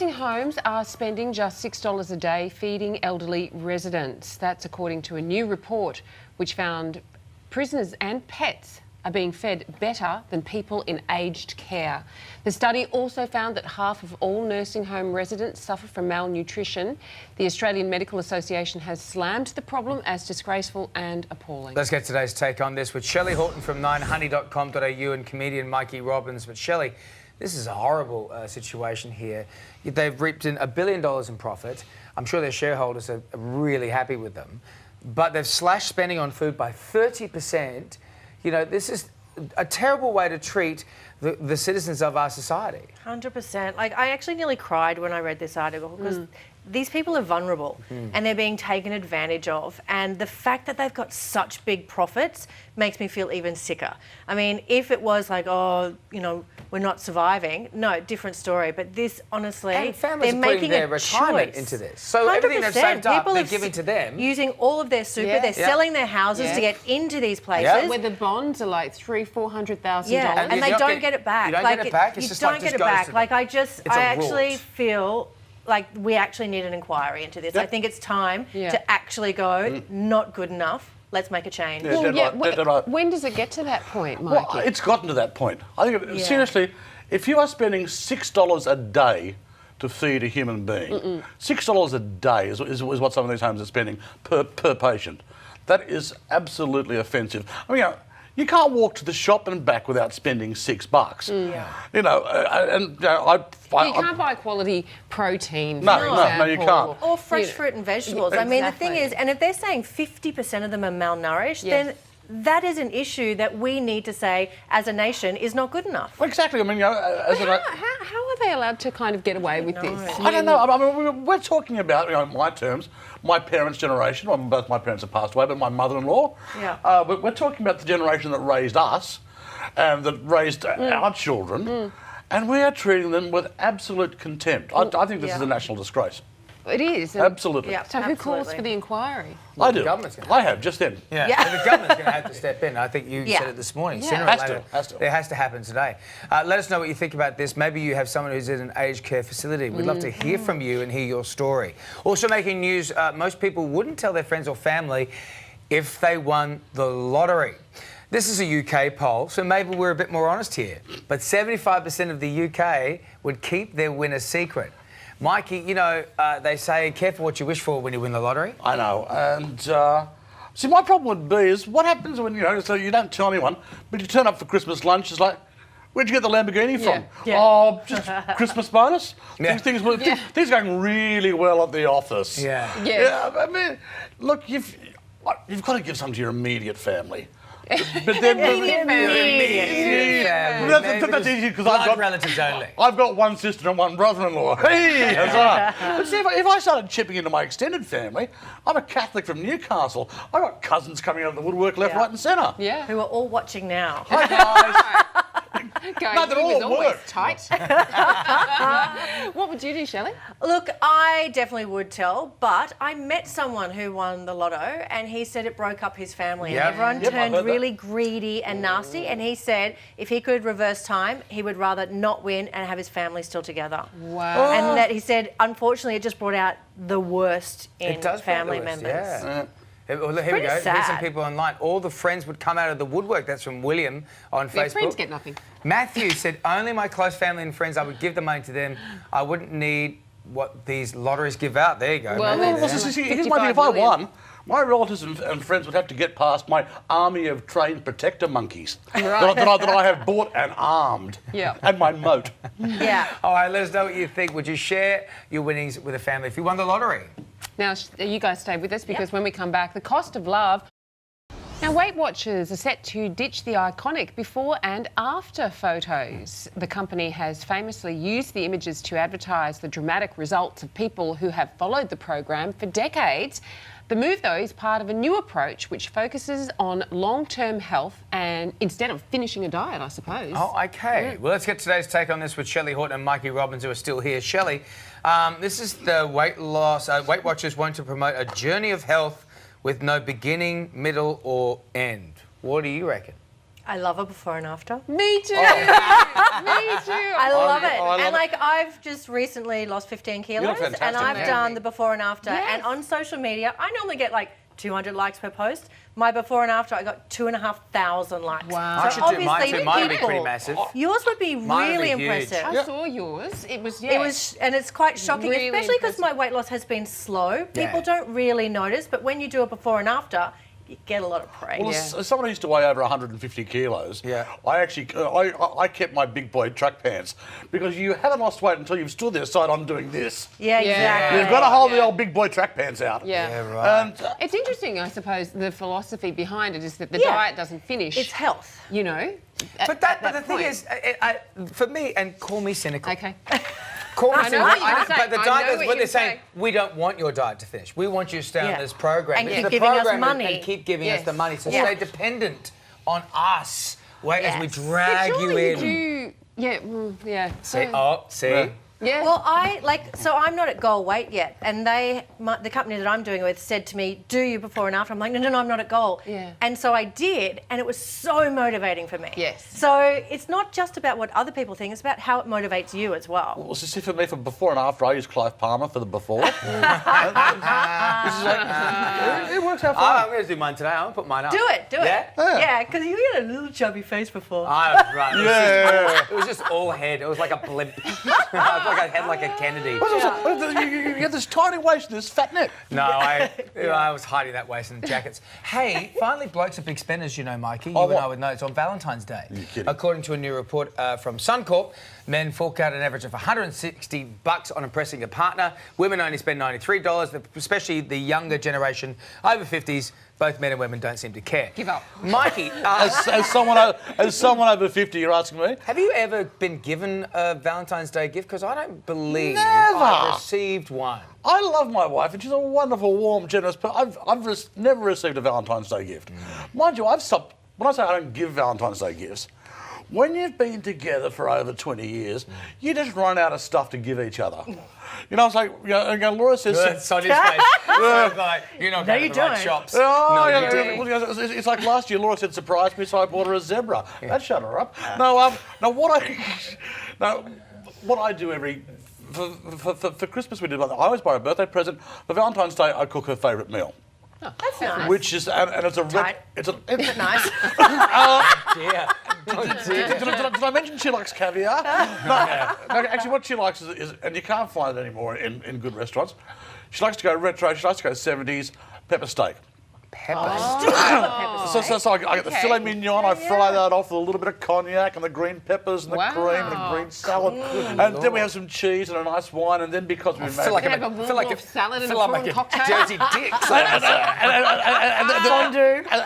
Nursing homes are spending just $6 a day feeding elderly residents. That's according to a new report which found prisoners and pets are being fed better than people in aged care. The study also found that half of all nursing home residents suffer from malnutrition. The Australian Medical Association has slammed the problem as disgraceful and appalling. Let's get today's take on this with Shelly Horton from 9honey.com.au and comedian Mikey Robbins. But Shelly, this is a horrible situation here. They've reaped in $1 billion in profit. I'm sure their shareholders are really happy with them. But they've slashed spending on food by 30%. You know, this is a terrible way to treat the citizens of our society. 100%. Like, I actually nearly cried when I read this article because these people are vulnerable and they're being taken advantage of. And the fact that they've got such big profits makes me feel even sicker. I mean, if it was like, oh, you know, we're not surviving, no, different story. But this, honestly, and families they're are putting making their a retirement choice. into this. So 100%. everything they've saved up, People they're are giving to them. Using all of their super, they're selling their houses to get into these places. Yeah. Where the bonds are like $300,000-$400,000. Yeah, and they don't get it back. You don't get it back? It's you just don't like, get just it goes back. to Like, them. I actually feel like we actually need an inquiry into this. I think it's time to actually go, not good enough. Let's make a change. When does it get to that point, Mikey? Well, it's gotten to that point. I think, seriously, if you are spending $6 a day to feed a human being, $6 a day is what some of these homes are spending per patient. That is absolutely offensive. I mean, you can't walk to the shop and back without spending $6. You know, you can't buy quality protein. No, you can't. Or fresh fruit and vegetables. I mean, the thing is, and if they're saying 50% of them are malnourished, then that is an issue that we need to say, as a nation, is not good enough. Well, exactly. I mean, how are they allowed to kind of get away with this? I don't know. I mean, we're talking about, in my terms, my parents' generation. Well, both my parents have passed away, but my mother-in-law. We're talking about the generation that raised us and that raised our children, and we are treating them with absolute contempt. I think this is a national disgrace. It is. Absolutely. So who calls for the inquiry? Well, I do. The government's going I have, just then. And the government's going to have to step in. I think you said it this morning. Sooner or later, it has to happen today. Let us know what you think about this. Maybe you have someone who's in an aged care facility. We'd love to hear from you and hear your story. Also making news, most people wouldn't tell their friends or family if they won the lottery. This is a UK poll, so maybe we're a bit more honest here. But 75% of the UK would keep their winner secret. Mikey, you know, they say careful what you wish for when you win the lottery. I know, and see, my problem would be is what happens when, so you don't tell anyone, but you turn up for Christmas lunch, it's like, where'd you get the Lamborghini from? Oh, just Christmas bonus? Things are going really well at the office. I mean, look, you've got to give something to your immediate family. But then that's easy because I've got relatives only. I've got one sister and one brother-in-law. Hey, that's right. But see, if I started chipping into my extended family, I'm a Catholic from Newcastle. I've got cousins coming out of the woodwork left, right, and centre. Who are all watching now. Hi guys. No, they're all at work. Tight. What would you do, Shelley? Look, I definitely would tell, but I met someone who won the lotto and he said it broke up his family and everyone turned really greedy and nasty, and he said if he could reverse time, he would rather not win and have his family still together. Wow. And that he said, unfortunately, it just brought out the worst in family members. Well, here we go. Here's some people online. All the friends would come out of the woodwork. That's from William on Facebook. Friends get nothing. Matthew said, only my close family and friends, I would give the money to them. I wouldn't need what these lotteries give out. There you go. Well, here's my thing. If I won, my relatives and friends would have to get past my army of trained protector monkeys that I have bought and armed, and my moat. All right, let us know what you think. Would you share your winnings with a family if you won the lottery? Now, you guys stay with us because when we come back, the cost of love. Now, Weight Watchers are set to ditch the iconic before and after photos. The company has famously used the images to advertise the dramatic results of people who have followed the program for decades. The move, though, is part of a new approach which focuses on long-term health and instead of finishing a diet, I suppose. Oh, OK. Well, let's get today's take on this with Shelly Horton and Mikey Robbins, who are still here. Shelly, this is the Weight Watchers want to promote a journey of health with no beginning, middle or end. What do you reckon? I love a before and after. Me too. Me too. I love it. love And it. I've just recently lost 15 kilos fantastic, and I've man. done the before and after. Yes. And on social media, I normally get like 200 likes per post. My before and after, I got 2,500 likes. Wow. I So should do mine obviously too. Mine would be people- pretty massive. Yours would be Mine would really be huge. impressive. I saw yours. It was, It was, and it's quite shocking, Really especially because impressive. my weight loss has been slow. People Yeah. don't really notice, but when you do a before and after, you get a lot of praise. Well, as someone who used to weigh over 150 kilos, Yeah. I actually I kept my big boy track pants because you haven't lost weight until you've stood there side on doing this. Yeah, exactly. You've got to hold the old big boy track pants out. Yeah. Yeah, right. And It's interesting, I suppose, the philosophy behind it is that the Yeah. diet doesn't finish. It's health. You know. But the thing is, for me, and call me cynical. Okay. Call me I know cynical. what you're gonna say. But the I diet know is what when you're they're saying, saying. we don't want your diet to finish. We want you to stay on Yeah. this program. And It's keep the giving us program money. and keep giving us Yes. the money. So Yeah. stay dependent on us as we Yes. drag you Surely in. you do. Yeah. Yeah. See? Yeah. Well, so I'm not at goal weight yet, and the company that I'm doing it with said to me, "Do you before and after?" I'm like, "No, I'm not at goal." Yeah. And so I did, and it was so motivating for me. Yes. So it's not just about what other people think; it's about how it motivates you as well. well, so see, for me, for before and after, I use Clive Palmer for the before. This is like, it works out fine. I'm going to do mine today. I'm going to put mine up. Do it. Yeah? Yeah, because you had a little chubby face before. Right. Yeah. It was just all head. It was like a blimp. I had like a Kennedy. You get this tiny waist and this fat neck. No, I was hiding that waist in the jackets. Hey, finally, blokes are big spenders, you know, Mikey. You Oh, and what? I would know it's on Valentine's Day. You're kidding. According to a new report from Suncorp, men fork out an average of $160 on impressing a partner. Women only spend $93, especially the younger generation, over 50s. Both men and women don't seem to care. Give up. Mikey, As someone over 50, you're asking me? have you ever been given a Valentine's Day gift? Because I don't believe Never. I've received one. I love my wife, and she's a wonderful, warm, generous person. I've never received a Valentine's Day gift. Mind you, I've stopped. When I say I don't give Valentine's Day gifts, when you've been together for over 20 years, you just run out of stuff to give each other. You know, it's like, Laura says... It's on his face. It's like, you're not going to the right shops. Oh, No, yeah, you didn't. it's like last year, Laura said, surprise me, so I bought her a zebra. That shut her up. No, what I do every... For Christmas we do, I always buy her a birthday present. For Valentine's Day, I cook her favourite meal. That's nice. Which is, and it's a... Tight. It's a... nice. Yeah. Did I mention she likes caviar? No, actually, what she likes is, and you can't find it anymore in good restaurants, she likes to go retro, she likes to go 70s, pepper steak. Peppers. So I get the filet mignon, I fry that off with a little bit of cognac and the green peppers and the Wow. cream and the green salad. And then we have some cheese and a nice wine, and then because we I feel like Have a I'm warm feel like off salad and feel a like prawn a cocktail. dirty dick.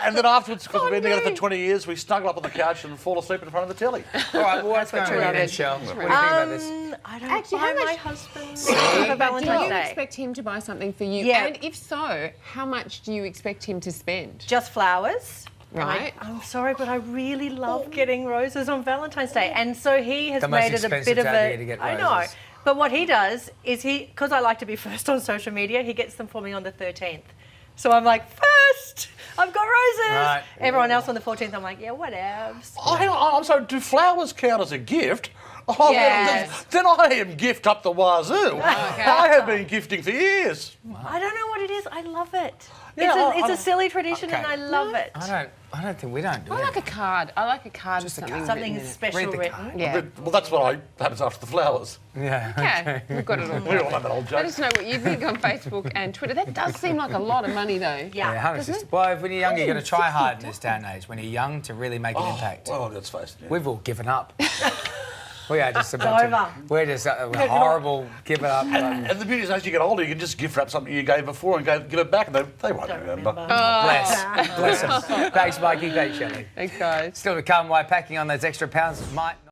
and then afterwards, because we've been together for 20 years, we snuggle up on the couch and fall asleep in front of the telly. All right, well, what's going on here then, Shell? What do you think about this? I don't Actually, buy how my much- husband See? for Do Valentine's you Day. expect him to buy something for you? Yeah. And if so, how much do you expect him to spend? Just flowers. Right. I'm sorry, but I really love getting roses on Valentine's Day. And so he has The most made it a expensive bit of day a... to get I know. roses. But what he does is because I like to be first on social media, he gets them for me on the 13th. So I'm like, first, I've got roses. Right. Everyone else on the 14th, I'm like, yeah, whatevs. Oh, hang on, I'm sorry, do flowers count as a gift? Oh, Yes. then I am gift up the wazoo. I have been gifting for years. I don't know what it is. I love it. Yeah, it's a silly tradition and Okay. I love it. I don't think we don't do I it. like a card. I like a card with Just a something, card. Something written in it. special Read the written. card. Yeah. Well, that's what happens after the flowers. Yeah. Okay, we've got it all. We all have that old Let joke. us know what you think on Facebook and Twitter. That does seem like a lot of money, though. Yeah. Yeah, 160. Well, when you're young, you've got to try hard in this day and age. When you're young, to really make an impact. Well, let's face it. Yeah. We've all given up. We are just a bunch over. of... We're just horrible giving up. And the beauty is, as you get older, you can just gift wrap something you gave before and give it back, and they won't remember. Bless them. Thanks, Mikey. Thanks, Shelly. Thanks, guys. Still to come, why packing on those extra pounds might...